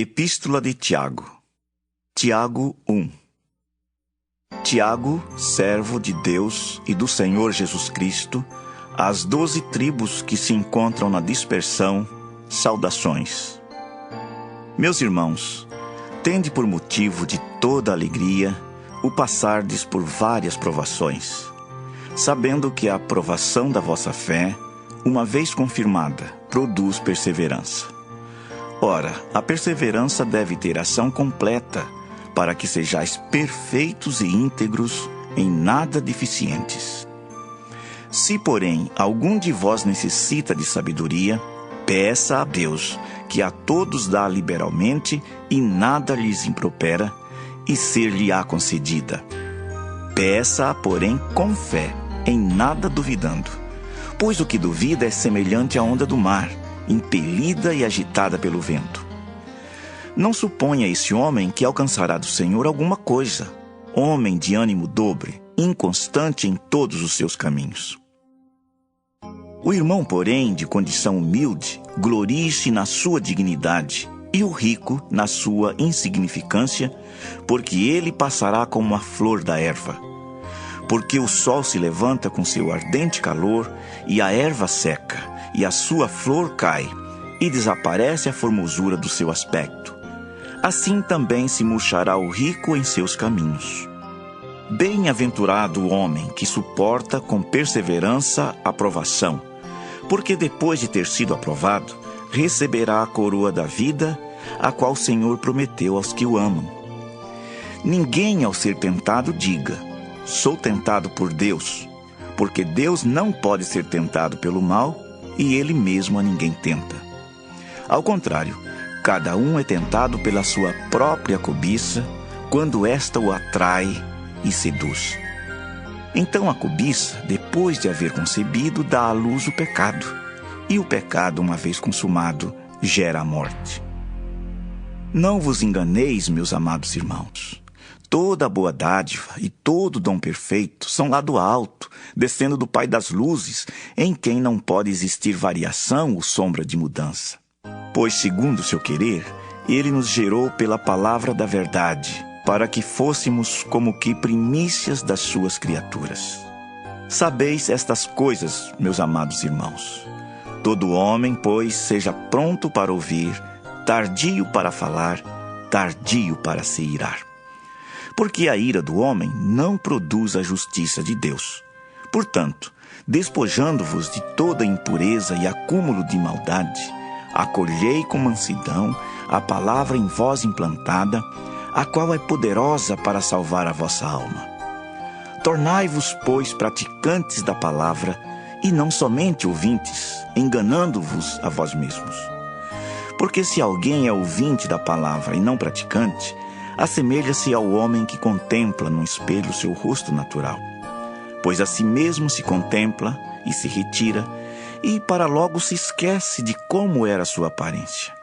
Epístola de Tiago. Tiago 1. Tiago, servo de Deus e do Senhor Jesus Cristo, às 12 tribos que se encontram na dispersão, saudações. Meus irmãos, tende por motivo de toda alegria o passardes por várias provações, sabendo que a aprovação da vossa fé, uma vez confirmada, produz perseverança. Ora, a perseverança deve ter ação completa, para que sejais perfeitos e íntegros, em nada deficientes. Se, porém, algum de vós necessita de sabedoria, peça a Deus, que a todos dá liberalmente e nada lhes impropera, e ser-lhe-á concedida. Peça-a, porém, com fé, em nada duvidando. Pois o que duvida é semelhante à onda do mar, impelida e agitada pelo vento. Não suponha esse homem que alcançará do Senhor alguma coisa, homem de ânimo dobre, inconstante em todos os seus caminhos. O irmão, porém, de condição humilde, glorie-se na sua dignidade, e o rico na sua insignificância, porque ele passará como a flor da erva. Porque o sol se levanta com seu ardente calor, e a erva seca, e a sua flor cai, e desaparece a formosura do seu aspecto. Assim também se murchará o rico em seus caminhos. Bem-aventurado o homem que suporta com perseverança a provação, porque depois de ter sido aprovado, receberá a coroa da vida, a qual o Senhor prometeu aos que o amam. Ninguém, ao ser tentado, diga: sou tentado por Deus, porque Deus não pode ser tentado pelo mal, e Ele mesmo a ninguém tenta. Ao contrário, cada um é tentado pela sua própria cobiça, quando esta o atrai e seduz. Então a cobiça, depois de haver concebido, dá à luz o pecado, e o pecado, uma vez consumado, gera a morte. Não vos enganeis, meus amados irmãos. Toda boa dádiva e todo dom perfeito são lá do alto, descendo do Pai das luzes, em quem não pode existir variação ou sombra de mudança. Pois, segundo o seu querer, Ele nos gerou pela palavra da verdade, para que fôssemos como que primícias das suas criaturas. Sabeis estas coisas, meus amados irmãos. Todo homem, pois, seja pronto para ouvir, tardio para falar, tardio para se irar. Porque a ira do homem não produz a justiça de Deus. Portanto, despojando-vos de toda impureza e acúmulo de maldade, acolhei com mansidão a palavra em vós implantada, a qual é poderosa para salvar a vossa alma. Tornai-vos, pois, praticantes da palavra, e não somente ouvintes, enganando-vos a vós mesmos. Porque se alguém é ouvinte da palavra e não praticante, assemelha-se ao homem que contempla num espelho seu rosto natural. Pois a si mesmo se contempla e se retira, e para logo se esquece de como era sua aparência.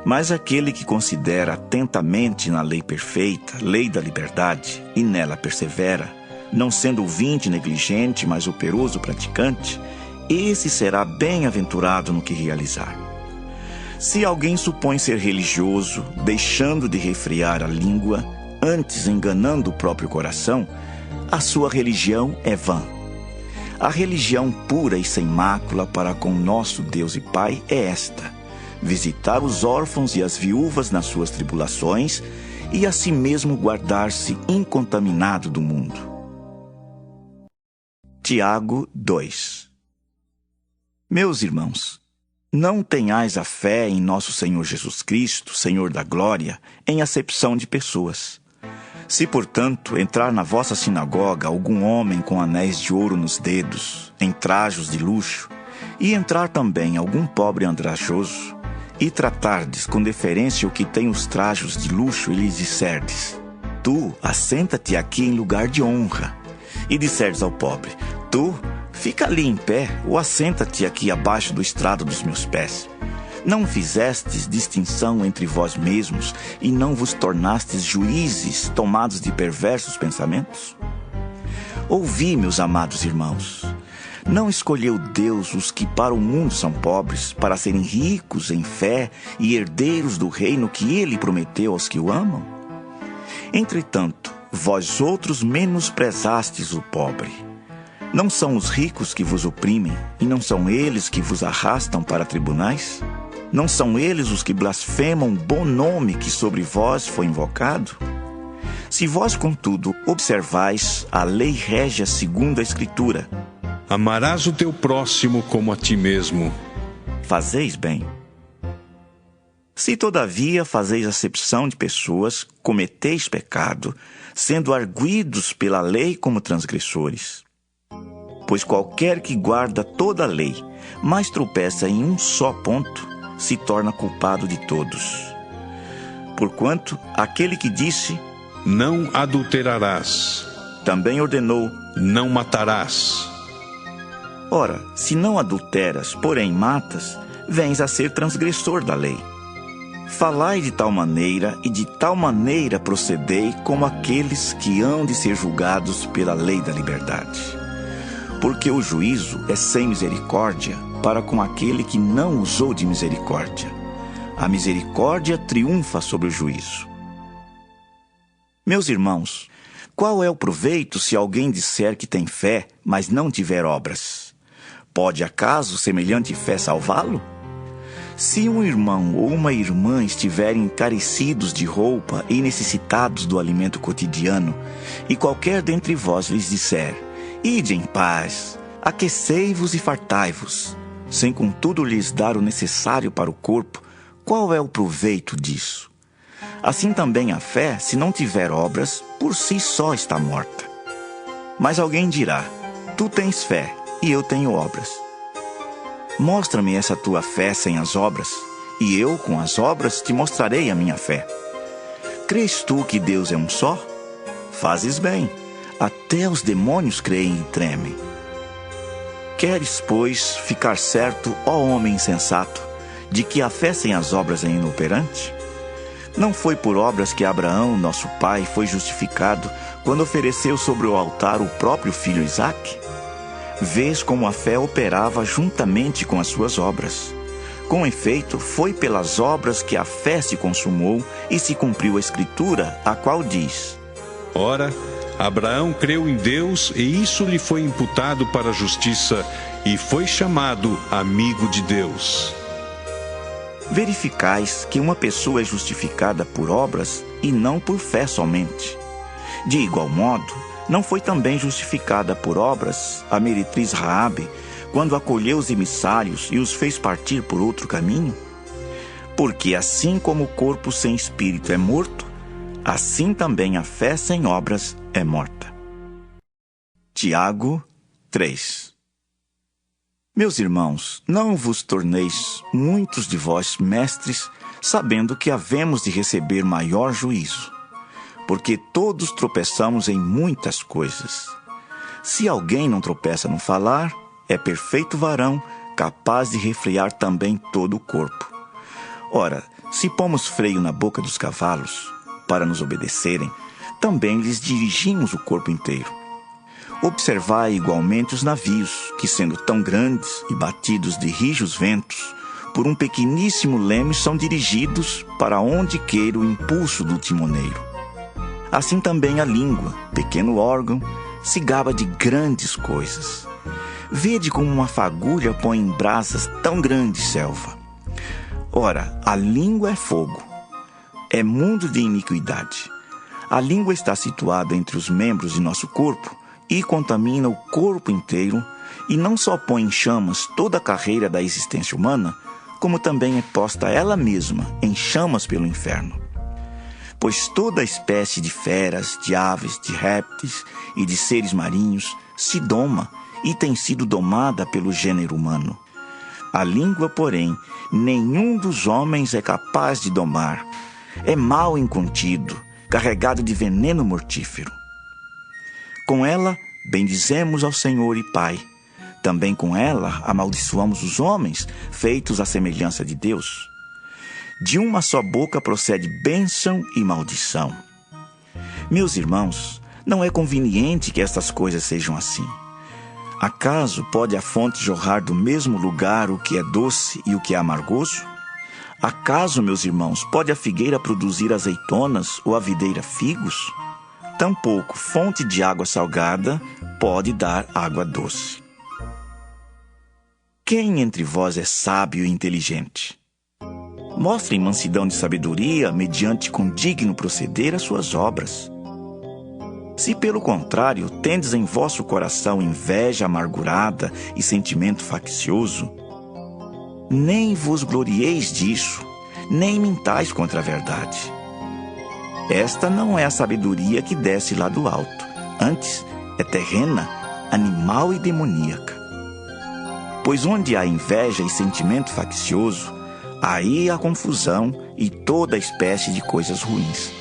Mas aquele que considera atentamente na lei perfeita, lei da liberdade, e nela persevera, não sendo ouvinte negligente, mas operoso praticante, esse será bem-aventurado no que realizar. Se alguém supõe ser religioso, deixando de refrear a língua, antes enganando o próprio coração, a sua religião é vã. A religião pura e sem mácula para com nosso Deus e Pai é esta: visitar os órfãos e as viúvas nas suas tribulações e a si mesmo guardar-se incontaminado do mundo. Tiago 2. Meus irmãos, não tenhais a fé em nosso Senhor Jesus Cristo, Senhor da glória, em acepção de pessoas. Se, portanto, entrar na vossa sinagoga algum homem com anéis de ouro nos dedos, em trajos de luxo, e entrar também algum pobre andrajoso, e tratardes com deferência o que tem os trajos de luxo, e lhes disserdes: tu, assenta-te aqui em lugar de honra. E disserdes ao pobre: tu, fica ali em pé, ou assenta-te aqui abaixo do estrado dos meus pés. Não fizestes distinção entre vós mesmos e não vos tornastes juízes tomados de perversos pensamentos? Ouvi, meus amados irmãos, Não escolheu Deus os que para o mundo são pobres, para serem ricos em fé e herdeiros do reino que Ele prometeu aos que o amam? Entretanto, vós outros menosprezastes o pobre. Não são os ricos que vos oprimem, e não são eles que vos arrastam para tribunais? Não são eles os que blasfemam o bom nome que sobre vós foi invocado? Se vós, contudo, observais a lei régia segundo a Escritura, amarás o teu próximo como a ti mesmo, fazeis bem. Se, todavia, fazeis acepção de pessoas, cometeis pecado, sendo arguidos pela lei como transgressores. Pois qualquer que guarda toda a lei, mas tropeça em um só ponto, se torna culpado de todos. Porquanto, aquele que disse, não adulterarás, também ordenou, não matarás. Ora, se não adulteras, porém matas, vens a ser transgressor da lei. Falai de tal maneira e de tal maneira procedei como aqueles que hão de ser julgados pela lei da liberdade. Porque o juízo é sem misericórdia para com aquele que não usou de misericórdia. A misericórdia triunfa sobre o juízo. Meus irmãos, qual é o proveito se alguém disser que tem fé, mas não tiver obras? Pode acaso semelhante fé salvá-lo? Se um irmão ou uma irmã estiverem encarecidos de roupa e necessitados do alimento cotidiano, e qualquer dentre vós lhes disser, ide em paz, aquecei-vos e fartai-vos, sem contudo lhes dar o necessário para o corpo, qual é o proveito disso? Assim também a fé, se não tiver obras, por si só está morta. Mas alguém dirá, tu tens fé, e eu tenho obras. Mostra-me essa tua fé sem as obras, e eu, com as obras, te mostrarei a minha fé. Crês tu que Deus é um só? Fazes bem, até os demônios creem e tremem. Queres, pois, ficar certo, ó homem insensato, de que a fé sem as obras é inoperante? Não foi por obras que Abraão, nosso pai, foi justificado quando ofereceu sobre o altar o próprio filho Isaque? Vês como a fé operava juntamente com as suas obras. Com efeito, foi pelas obras que a fé se consumou e se cumpriu a Escritura, a qual diz: ora, Abraão creu em Deus e isso lhe foi imputado para a justiça e foi chamado amigo de Deus. Verificais que uma pessoa é justificada por obras e não por fé somente. De igual modo, não foi também justificada por obras a meretriz Raabe, quando acolheu os emissários e os fez partir por outro caminho? Porque assim como o corpo sem espírito é morto, assim também a fé sem obras é morta. Tiago 3. Meus irmãos, não vos torneis muitos de vós mestres, sabendo que havemos de receber maior juízo. Porque todos tropeçamos em muitas coisas. Se alguém não tropeça no falar, é perfeito varão, capaz de refrear também todo o corpo. Ora, se pomos freio na boca dos cavalos, para nos obedecerem, também lhes dirigimos o corpo inteiro. Observai igualmente os navios, que sendo tão grandes e batidos de rijos ventos, por um pequeníssimo leme são dirigidos para onde queira o impulso do timoneiro. Assim também a língua, pequeno órgão, se gaba de grandes coisas. Vede como uma fagulha põe em brasas tão grande selva. Ora, a língua é fogo, é mundo de iniquidade. A língua está situada entre os membros de nosso corpo e contamina o corpo inteiro, e não só põe em chamas toda a carreira da existência humana, como também é posta ela mesma em chamas pelo inferno. Pois toda espécie de feras, de aves, de répteis e de seres marinhos se doma e tem sido domada pelo gênero humano. A língua, porém, nenhum dos homens é capaz de domar. É mal incontido, carregado de veneno mortífero. Com ela, bendizemos ao Senhor e Pai. Também com ela, amaldiçoamos os homens, feitos à semelhança de Deus. De uma só boca procede bênção e maldição. Meus irmãos, não é conveniente que estas coisas sejam assim. Acaso pode a fonte jorrar do mesmo lugar o que é doce e o que é amargoso? Acaso, meus irmãos, pode a figueira produzir azeitonas ou a videira figos? Tampouco fonte de água salgada pode dar água doce. Quem entre vós é sábio e inteligente? Mostrem mansidão de sabedoria mediante condigno proceder as suas obras. Se, pelo contrário, tendes em vosso coração inveja amargurada e sentimento faccioso, nem vos glorieis disso, nem mintais contra a verdade. Esta não é a sabedoria que desce lá do alto, antes é terrena, animal e demoníaca. Pois onde há inveja e sentimento faccioso, aí há confusão e toda espécie de coisas ruins.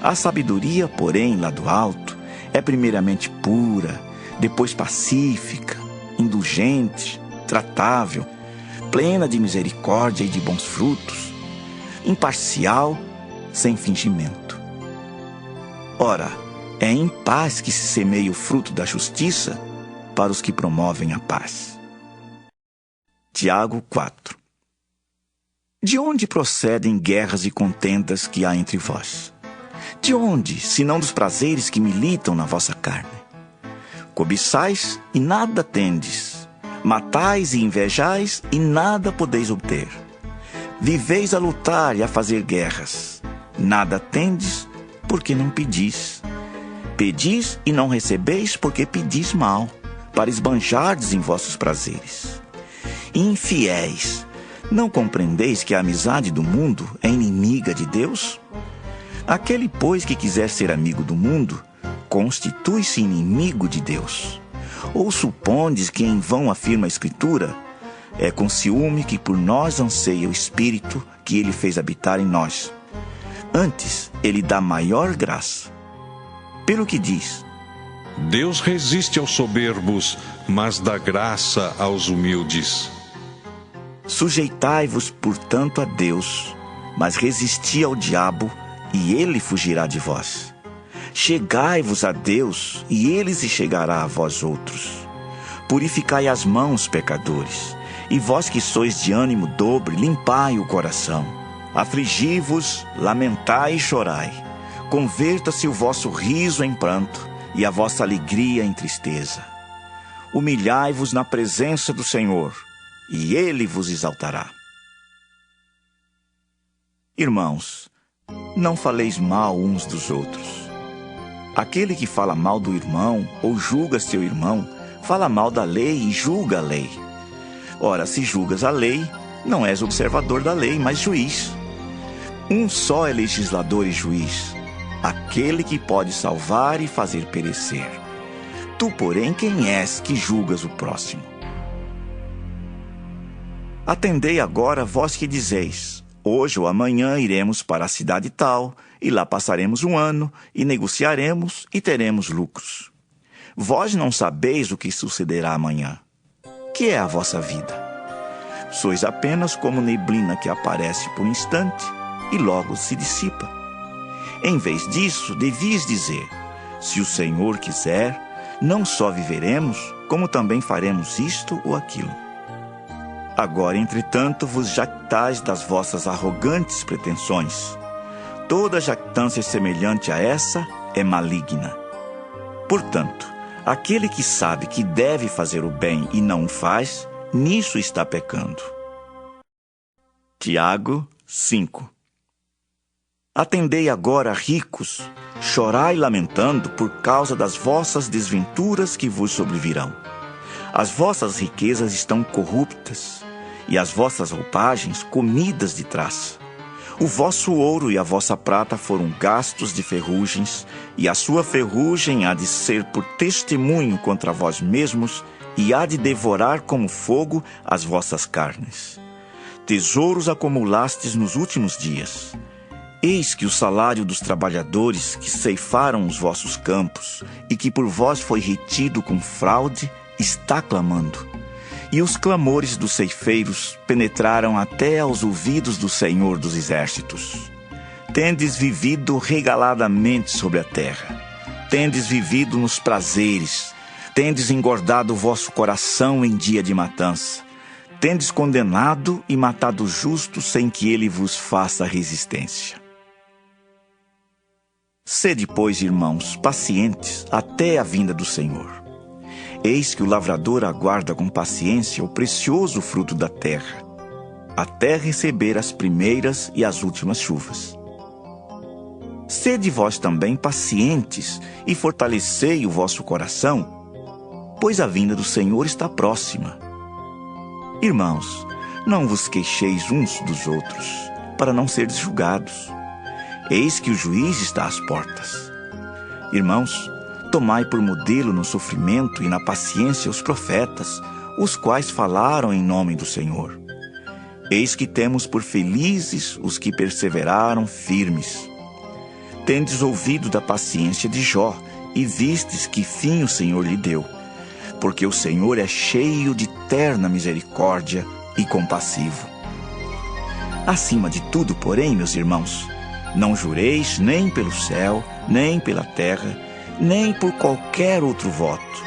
A sabedoria, porém, lá do alto, é primeiramente pura, depois pacífica, indulgente, tratável, plena de misericórdia e de bons frutos, imparcial, sem fingimento. Ora, é em paz que se semeia o fruto da justiça para os que promovem a paz. Tiago 4. De onde procedem guerras e contendas que há entre vós? De onde, senão dos prazeres que militam na vossa carne? Cobiçais e nada tendes, matais e invejais e nada podeis obter. Viveis a lutar e a fazer guerras, nada tendes, porque não pedis. Pedis e não recebeis, porque pedis mal, para esbanjardes em vossos prazeres. Infiéis, não compreendeis que a amizade do mundo é inimiga de Deus? Aquele, pois, que quiser ser amigo do mundo, constitui-se inimigo de Deus. Ou supondes que em vão afirma a Escritura? É com ciúme que por nós anseia o Espírito que Ele fez habitar em nós. Antes, Ele dá maior graça. Pelo que diz: Deus resiste aos soberbos, mas dá graça aos humildes. Sujeitai-vos, portanto, a Deus, mas resisti ao diabo, e ele fugirá de vós. Chegai-vos a Deus, e ele se chegará a vós outros. Purificai as mãos, pecadores, e vós que sois de ânimo dobre, limpai o coração. Afligi-vos, lamentai e chorai. Converta-se o vosso riso em pranto, e a vossa alegria em tristeza. Humilhai-vos na presença do Senhor, e Ele vos exaltará. Irmãos, não faleis mal uns dos outros. Aquele que fala mal do irmão ou julga seu irmão, fala mal da lei e julga a lei. Ora, se julgas a lei, não és observador da lei, mas juiz. Um só é legislador e juiz, aquele que pode salvar e fazer perecer. Tu, porém, quem és que julgas o próximo? Atendei agora vós que dizeis: hoje ou amanhã iremos para a cidade tal, e lá passaremos um ano, e negociaremos, e teremos lucros. Vós não sabeis o que sucederá amanhã. Que é a vossa vida? Sois apenas como neblina que aparece por um instante, e logo se dissipa. Em vez disso, devias dizer: se o Senhor quiser, não só viveremos, como também faremos isto ou aquilo. Agora, entretanto, vos jactais das vossas arrogantes pretensões. Toda jactância semelhante a essa é maligna. Portanto, aquele que sabe que deve fazer o bem e não o faz, nisso está pecando. Tiago 5. Atendei agora, ricos, chorai lamentando por causa das vossas desventuras que vos sobrevirão. As vossas riquezas estão corruptas, e as vossas roupagens comidas de traça. O vosso ouro e a vossa prata foram gastos de ferrugens, e a sua ferrugem há de ser por testemunho contra vós mesmos, e há de devorar como fogo as vossas carnes. Tesouros acumulastes nos últimos dias. Eis que o salário dos trabalhadores que ceifaram os vossos campos, e que por vós foi retido com fraude, está clamando. E os clamores dos ceifeiros penetraram até aos ouvidos do Senhor dos Exércitos. Tendes vivido regaladamente sobre a terra. Tendes vivido nos prazeres. Tendes engordado o vosso coração em dia de matança. Tendes condenado e matado o justo sem que ele vos faça resistência. Sede, pois, irmãos, pacientes até a vinda do Senhor. Eis que o lavrador aguarda com paciência o precioso fruto da terra, até receber as primeiras e as últimas chuvas. Sede vós também pacientes e fortalecei o vosso coração, pois a vinda do Senhor está próxima. Irmãos, não vos queixeis uns dos outros, para não seres julgados. Eis que o juiz está às portas. Irmãos, tomai por modelo no sofrimento e na paciência os profetas, os quais falaram em nome do Senhor. Eis que temos por felizes os que perseveraram firmes. Tendes ouvido da paciência de Jó, e vistes que fim o Senhor lhe deu, porque o Senhor é cheio de terna misericórdia e compassivo. Acima de tudo, porém, meus irmãos, não jureis nem pelo céu, nem pela terra, nem por qualquer outro voto.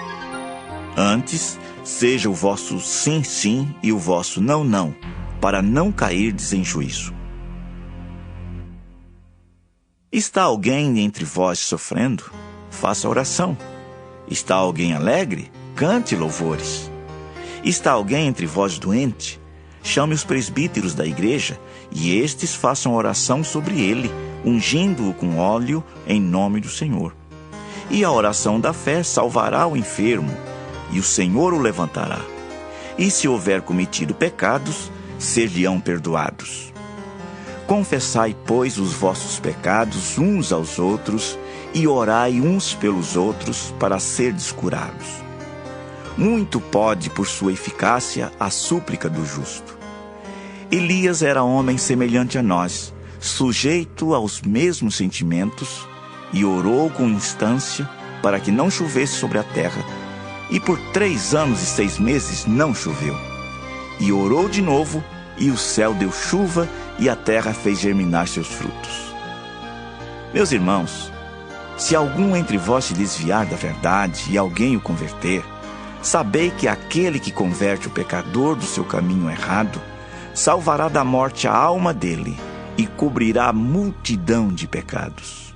Antes, seja o vosso sim, sim e o vosso não, não, para não cairdes em juízo. Está alguém entre vós sofrendo? Faça oração. Está alguém alegre? Cante louvores. Está alguém entre vós doente? Chame os presbíteros da igreja, e estes façam oração sobre ele, ungindo-o com óleo em nome do Senhor. E a oração da fé salvará o enfermo, e o Senhor o levantará. E se houver cometido pecados, ser-lhe-ão perdoados. Confessai, pois, os vossos pecados uns aos outros, e orai uns pelos outros para serdes curados. Muito pode, por sua eficácia, a súplica do justo. Elias era homem semelhante a nós, sujeito aos mesmos sentimentos, e orou com instância para que não chovesse sobre a terra, e por 3 anos e 6 meses não choveu. E orou de novo, e o céu deu chuva, e a terra fez germinar seus frutos. Meus irmãos, se algum entre vós se desviar da verdade e alguém o converter, sabei que aquele que converte o pecador do seu caminho errado, salvará da morte a alma dele e cobrirá a multidão de pecados.